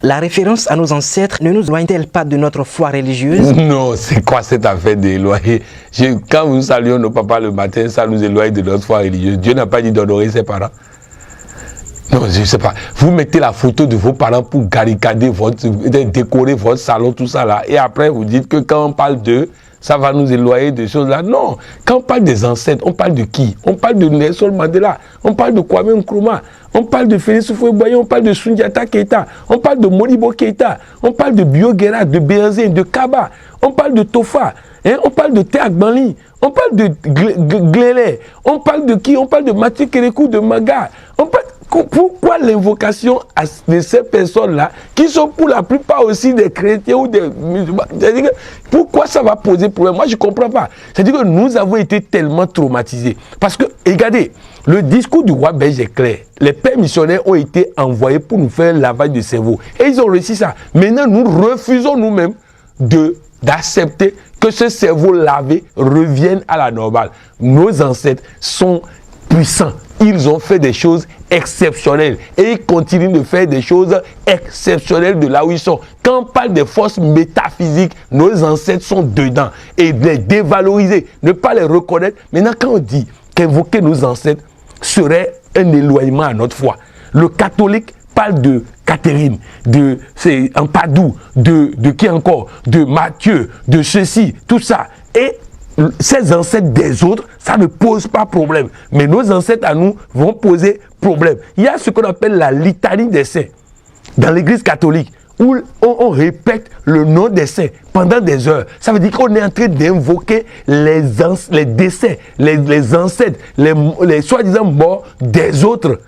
La référence à nos ancêtres ne nous éloigne-t-elle pas de notre foi religieuse? Non, c'est quoi cette affaire d'éloigner? Quand nous saluons nos papas le matin, ça nous éloigne de notre foi religieuse. Dieu n'a pas dit d'honorer ses parents. Non, je ne sais pas. Vous mettez la photo de vos parents pour barricader décorer votre salon, tout ça là. Et après, vous dites que quand on parle d'eux, ça va nous éloigner de choses là. Non. Quand on parle des ancêtres, on parle de qui? On parle de Nelson Mandela. On parle de Kwame Nkrumah. On parle de Félix Houphouët-Boigny. On parle de Soundiata Keita. On parle de Modibo Keita. On parle de Bio Guerra, de Béhanzé, de Kaba. On parle de Tofa. Hein? On parle de Théa Gbanli. On parle de Glélé. On parle de qui? On parle de Mathieu Kérékou, de Maga. On parle... Pourquoi l'invocation de ces personnes-là, qui sont pour la plupart aussi des chrétiens ou des musulmans, pourquoi ça va poser problème? Moi, je ne comprends pas. C'est-à-dire que nous avons été tellement traumatisés. Parce que, regardez, le discours du roi belge est clair. Les pères missionnaires ont été envoyés pour nous faire un lavage de cerveau. Et ils ont réussi ça. Maintenant, nous refusons nous-mêmes d'accepter que ce cerveau lavé revienne à la normale. Nos ancêtres sont puissants. Ils ont fait des choses exceptionnelles et ils continuent de faire des choses exceptionnelles de là où ils sont. Quand on parle des forces métaphysiques, nos ancêtres sont dedans et les dévaloriser, ne pas les reconnaître. Maintenant, quand on dit qu'invoquer nos ancêtres serait un éloignement à notre foi, le catholique parle de Catherine, de Ampadu, de qui encore, de Matthieu, de ceci, tout ça. Et ces ancêtres des autres, ça ne pose pas problème. Mais nos ancêtres à nous vont poser problème. Il y a ce qu'on appelle la litanie des saints dans l'église catholique, où on répète le nom des saints pendant des heures. Ça veut dire qu'on est en train d'invoquer les décès, les ancêtres, les soi-disant morts des autres.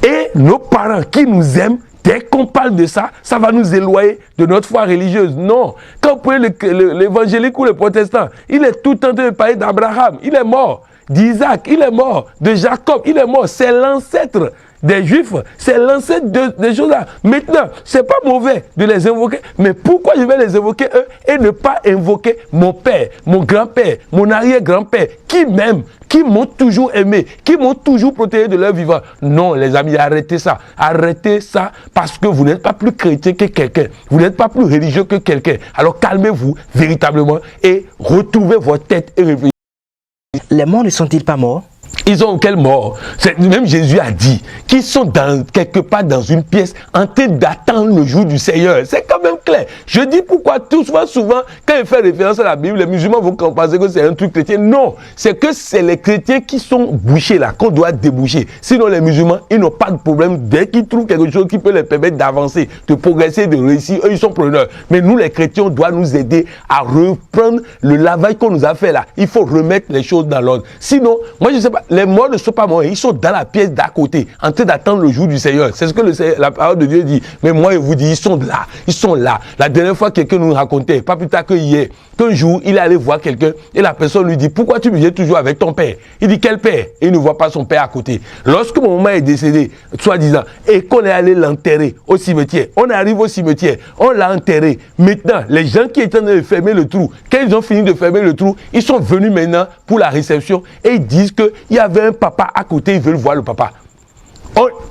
Et nos parents qui nous aiment, dès qu'on parle de ça, ça va nous éloigner de notre foi religieuse. Non. Quand vous prenez l'évangélique ou le protestant, il est tout le temps en train de parler d'Abraham. Il est mort. D'Isaac, il est mort. De Jacob, il est mort. C'est l'ancêtre des Juifs. C'est l'ancêtre des choses là. Maintenant, c'est pas mauvais de les invoquer. Mais pourquoi je vais les invoquer eux et ne pas invoquer mon père, mon grand-père, mon arrière-grand-père, qui m'aiment, qui m'ont toujours aimé, qui m'ont toujours protégé de leur vivant? Non, les amis, arrêtez ça. Arrêtez ça parce que vous n'êtes pas plus chrétien que quelqu'un. Vous n'êtes pas plus religieux que quelqu'un. Alors calmez-vous véritablement et retrouvez votre tête et réfléchissez. Les morts ne sont-ils pas morts? Ils ont quelle mort? Même Jésus a dit qu'ils sont quelque part dans une pièce en train d'attendre le jour du Seigneur. C'est quand même clair. Je dis pourquoi souvent, quand il fait référence à la Bible, les musulmans vont penser que c'est un truc chrétien. Non, c'est que c'est les chrétiens qui sont bouchés là, qu'on doit déboucher. Sinon, les musulmans, ils n'ont pas de problème. Dès qu'ils trouvent quelque chose qui peut les permettre d'avancer, de progresser, de réussir, eux, ils sont preneurs. Mais nous, les chrétiens, on doit nous aider à reprendre le lavage qu'on nous a fait là. Il faut remettre les choses dans l'ordre. Sinon, moi, je ne sais pas, les morts ne sont pas morts, ils sont dans la pièce d'à côté, en train d'attendre le jour du Seigneur. C'est ce que la parole de Dieu dit. Mais moi, je vous dis, ils sont là, ils sont là. La dernière fois, quelqu'un nous racontait, pas plus tard que hier, qu'un jour, il est allé voir quelqu'un et la personne lui dit, pourquoi tu me viens toujours avec ton père? Il dit, quel père? Et il ne voit pas son père à côté. Lorsque mon maman est décédée, soi-disant, et qu'on est allé l'enterrer au cimetière, on arrive au cimetière, on l'a enterré. Maintenant, les gens qui étaient en train de fermer le trou, quand ils ont fini de fermer le trou, ils sont venus maintenant pour la réception et ils disent qu'il y avait un papa à côté, ils veulent voir le papa.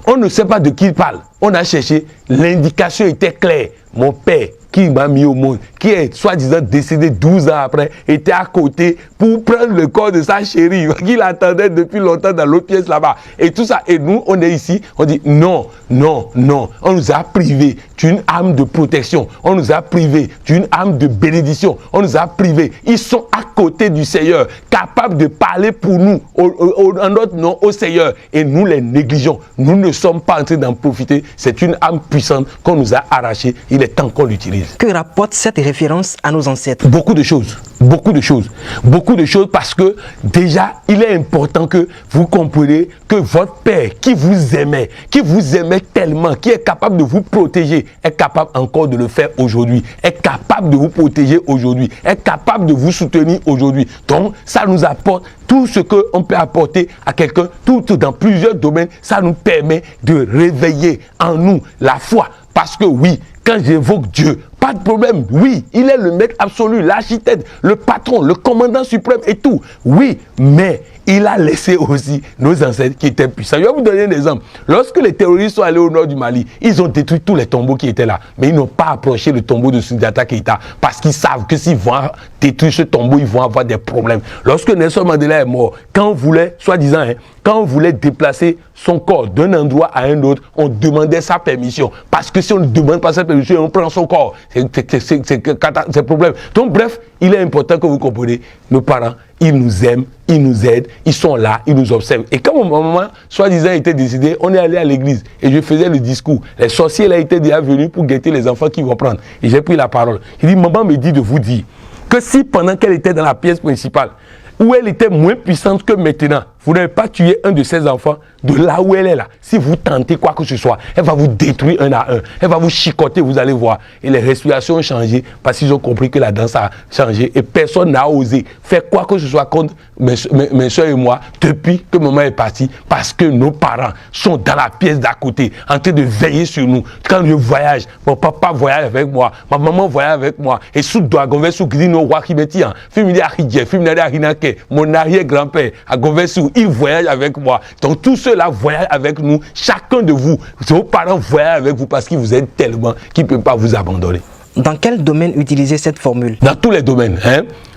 On ne sait pas de qui il parle. On a cherché, l'indication était claire. Mon père, qui m'a mis au monde, qui est soi-disant décédé 12 ans après, était à côté pour prendre le corps de sa chérie, qu'il attendait depuis longtemps dans l'autre pièce là-bas. Et tout ça, et nous, on est ici, on dit non, non, non. On nous a privés d'une âme de protection. On nous a privés d'une âme de bénédiction. On nous a privés. Ils sont à côté du Seigneur, capables de parler pour nous, en notre nom au Seigneur. Et nous les négligeons. Nous ne sommes pas en train d'en profiter. C'est une âme puissante qu'on nous a arrachée. Il est temps qu'on l'utilise. Que rapporte cette référence à nos ancêtres? Beaucoup de choses. Beaucoup de choses. Beaucoup de choses parce que déjà, il est important que vous compreniez que votre Père qui vous aimait tellement, qui est capable de vous protéger, est capable encore de le faire aujourd'hui, est capable de vous protéger aujourd'hui, est capable de vous soutenir aujourd'hui. Donc, ça nous apporte tout ce qu'on peut apporter à quelqu'un, tout dans plusieurs domaines, ça nous permet de réveiller en nous la foi. Parce que oui, quand j'évoque Dieu, Pas de problème. Oui, il est le maître absolu, l'architecte, le patron, le commandant suprême et tout. Oui, mais il a laissé aussi nos ancêtres qui étaient puissants. Je vais vous donner un exemple. Lorsque les terroristes sont allés au nord du Mali, ils ont détruit tous les tombeaux qui étaient là. Mais ils n'ont pas approché le tombeau de Soundiata Keïta parce qu'ils savent que s'ils vont détruire ce tombeau, ils vont avoir des problèmes. Lorsque Nelson Mandela est mort, quand on voulait, soi-disant, quand on voulait déplacer son corps d'un endroit à un autre, on demandait sa permission. Parce que si on ne demande pas sa permission, on prend son corps. C'est problème. Donc bref, il est important que vous compreniez, nos parents, ils nous aiment, ils nous aident, ils sont là, ils nous observent. Et quand mon maman, soi-disant, était décédée, on est allé à l'église et je faisais le discours. Les sorciers là étaient déjà venus pour guetter les enfants qui vont prendre. Et j'ai pris la parole. Il dit, maman me dit de vous dire que si pendant qu'elle était dans la pièce principale, où elle était moins puissante que maintenant, vous n'avez pas tué un de ses enfants de là où elle est là. Si vous tentez quoi que ce soit, elle va vous détruire un à un. Elle va vous chicoter, vous allez voir. Et les respirations ont changé parce qu'ils ont compris que la danse a changé. Et personne n'a osé faire quoi que ce soit contre mes soeurs et moi depuis que maman est partie. Parce que nos parents sont dans la pièce d'à côté, en train de veiller sur nous. Quand je voyage, mon papa voyage avec moi, ma maman voyage avec moi. Et sous Douagonvé, sous Grino, Wakimeti, mon arrière-grand-père, à Gonversou, il voyage avec moi. Donc tous ceux-là voyagent avec nous. Chacun de vous, vos parents voyagent avec vous parce qu'ils vous aiment tellement qu'ils ne peuvent pas vous abandonner. Dans quel domaine utiliser cette formule? Dans tous les domaines.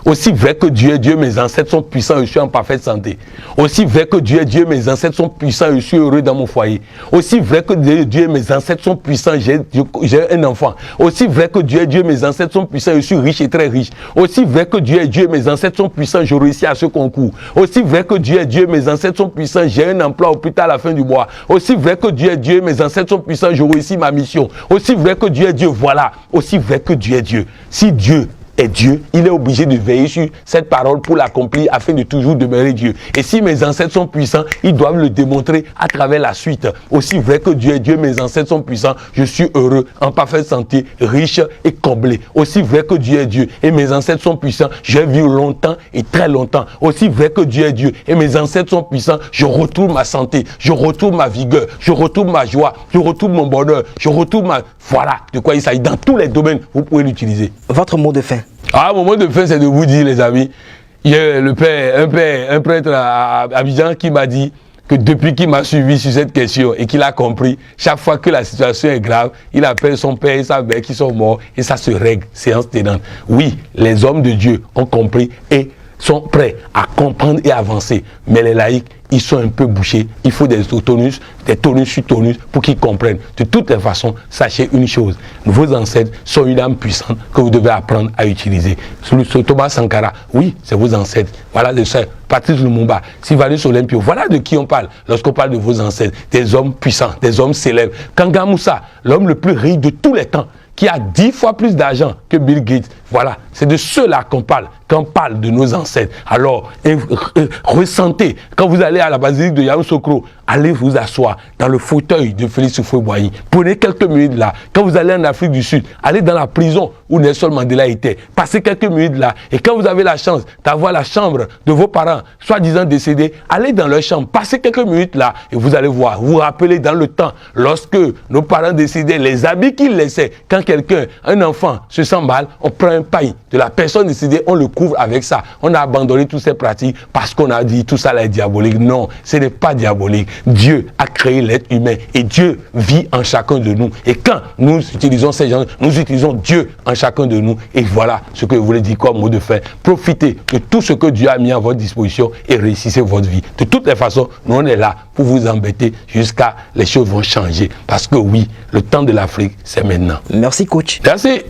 Aussi vrai que Dieu est Dieu, mes ancêtres sont puissants et je suis en parfaite santé. Aussi vrai que Dieu est Dieu, mes ancêtres sont puissants et je suis heureux dans mon foyer. Aussi vrai que Dieu est Dieu, mes ancêtres sont puissants, j'ai un enfant. Aussi vrai que Dieu est Dieu, mes ancêtres sont puissants et je suis riche et très riche. Aussi vrai que Dieu est Dieu, mes ancêtres sont puissants, je réussis à ce concours. Aussi vrai que Dieu est Dieu, mes ancêtres sont puissants, j'ai un emploi au plus tard à la fin du mois. Aussi vrai que Dieu est Dieu, mes ancêtres sont puissants, je réussis ma mission. Aussi vrai que Dieu est Dieu, voilà. Aussi vrai que Dieu est Dieu. Si Dieu est Dieu, il est obligé de veiller sur cette parole pour l'accomplir afin de toujours demeurer Dieu. Et si mes ancêtres sont puissants, ils doivent le démontrer à travers la suite. Aussi vrai que Dieu est Dieu, mes ancêtres sont puissants, je suis heureux, en parfaite santé, riche et comblé. Aussi vrai que Dieu est Dieu et mes ancêtres sont puissants, je vis longtemps et très longtemps. Aussi vrai que Dieu est Dieu et mes ancêtres sont puissants, je retrouve ma santé, je retrouve ma vigueur, je retrouve ma joie, je retrouve mon bonheur, je retrouve ma... Voilà de quoi il s'agit. Dans tous les domaines, vous pouvez l'utiliser. Votre mot de fin? Mon mot de fin, c'est de vous dire, les amis, il y a un prêtre à Abidjan qui m'a dit que depuis qu'il m'a suivi sur cette question et qu'il a compris, chaque fois que la situation est grave, il appelle son père et sa mère qui sont morts et ça se règle, séance tenante. Oui, les hommes de Dieu ont compris et sont prêts à comprendre et avancer, mais les laïcs, ils sont un peu bouchés. Il faut des tonus sur tonus pour qu'ils comprennent. De toutes les façons, sachez une chose. Vos ancêtres sont une âme puissante que vous devez apprendre à utiliser. Sur Thomas Sankara, oui, c'est vos ancêtres. Voilà le seul. Patrice Lumumba, Sylvanus Olympio, voilà de qui on parle lorsqu'on parle de vos ancêtres. Des hommes puissants, des hommes célèbres. Kanga Moussa, l'homme le plus riche de tous les temps, qui a 10 fois plus d'argent que Bill Gates. Voilà, c'est de ceux-là qu'on parle, quand on parle de nos ancêtres. Alors, ressentez, quand vous allez à la basilique de Yamoussoukro, allez vous asseoir dans le fauteuil de Félix Houphouët-Boigny. Prenez quelques minutes là. Quand vous allez en Afrique du Sud, allez dans la prison où Nelson Mandela était. Passez quelques minutes là. Et quand vous avez la chance d'avoir la chambre de vos parents, soi-disant décédés, allez dans leur chambre. Passez quelques minutes là et vous allez voir. Vous vous rappelez dans le temps, lorsque nos parents décédaient, les habits qu'ils laissaient, quand quelqu'un, un enfant, se sent mal, on prend un paille de la personne décédée, on le couvre avec ça. On a abandonné toutes ces pratiques parce qu'on a dit tout ça là est diabolique. Non, ce n'est pas diabolique. Dieu a créé l'être humain et Dieu vit en chacun de nous. Et quand nous utilisons ces gens, nous utilisons Dieu en chacun de nous. Et voilà ce que je voulais dire comme mot de fin. Profitez de tout ce que Dieu a mis à votre disposition et réussissez votre vie. De toutes les façons, nous on est là pour vous embêter jusqu'à les choses vont changer. Parce que oui, le temps de l'Afrique, c'est maintenant. Merci coach. Merci.